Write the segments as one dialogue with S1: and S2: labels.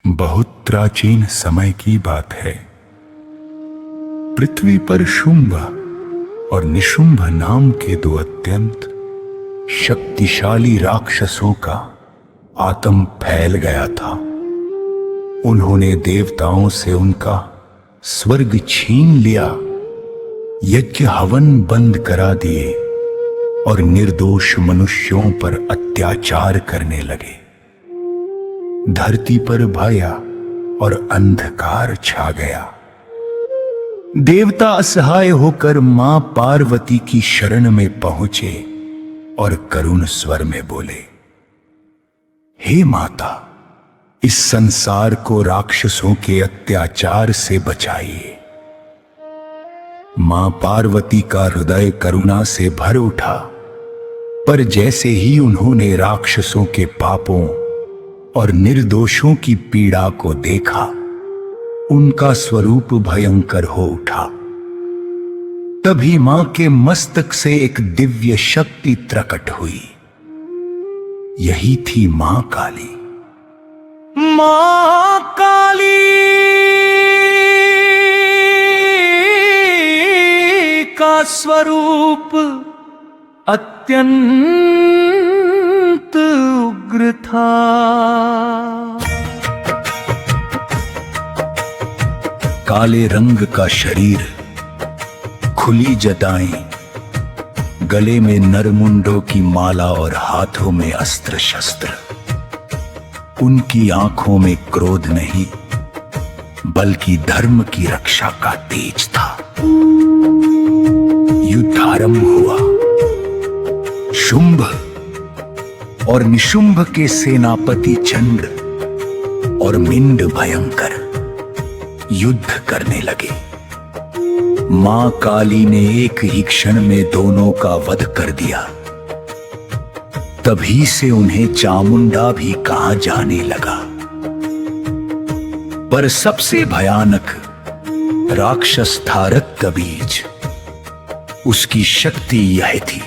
S1: बहुत प्राचीन समय की बात है। पृथ्वी पर शुंभ और निशुंभ नाम के दो अत्यंत शक्तिशाली राक्षसों का आतंक फैल गया था। उन्होंने देवताओं से उनका स्वर्ग छीन लिया, यज्ञ हवन बंद करा दिए और निर्दोष मनुष्यों पर अत्याचार करने लगे। धरती पर भय और अंधकार छा गया। देवता असहाय होकर मां पार्वती की शरण में पहुंचे और करुण स्वर में बोले, हे माता, इस संसार को राक्षसों के अत्याचार से बचाइए। मां पार्वती का हृदय करुणा से भर उठा, पर जैसे ही उन्होंने राक्षसों के पापों और निर्दोषों की पीड़ा को देखा, उनका स्वरूप भयंकर हो उठा। तभी मां के मस्तक से एक दिव्य शक्ति प्रकट हुई। यही थी मां काली। मां काली का स्वरूप अत्यंत उग्र था। काले रंग का शरीर, खुली जटाएं, गले में नरमुंडों की माला और हाथों में अस्त्र शस्त्र। उनकी आंखों में क्रोध नहीं, बल्कि धर्म की रक्षा का तेज था। युद्ध आरंभ हुआ। शुंभ और निशुंभ के सेनापति चंद्र और मिंड भयंकर युद्ध करने लगे। मां काली ने एक ही क्षण में दोनों का वध कर दिया। तभी से उन्हें चामुंडा भी कहा जाने लगा। पर सबसे भयानक राक्षस था रक्तबीज। उसकी शक्ति यह थी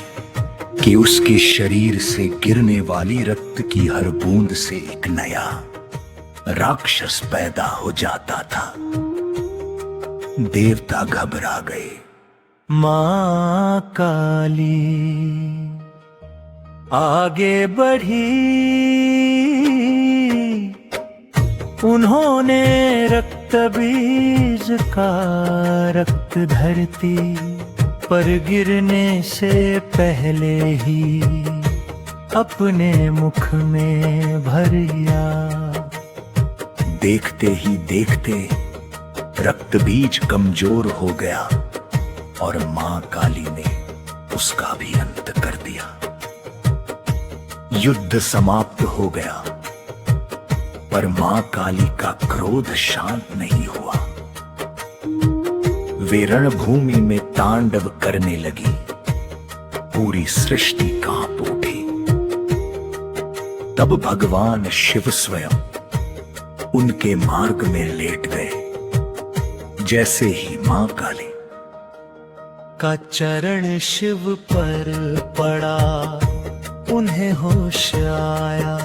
S1: कि उसके शरीर से गिरने वाली रक्त की हर बूंद से एक नया राक्षस पैदा हो जाता था। देवता घबरा गए। मां काली आगे बढ़ी, उन्होंने रक्त बीज का रक्त धरती पर गिरने से पहले ही अपने मुख में भरिया। देखते ही देखते रक्त बीज कमजोर हो गया और मां काली ने उसका भी अंत कर दिया। युद्ध समाप्त हो गया, पर मां काली का क्रोध शांत नहीं हुआ। वे रणभूमि में तांडव करने लगी। पूरी सृष्टि कांप उठी। तब भगवान शिव स्वयं उनके मार्ग में लेट गए। जैसे ही मां काली का चरण शिव पर पड़ा, उन्हें होश आया।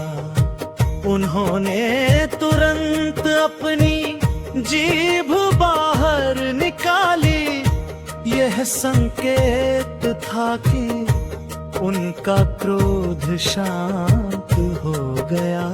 S1: उन्होंने तुरंत अपनी जीभ बाहर निकाली। यह संकेत था कि उनका क्रोध शांत हो गया।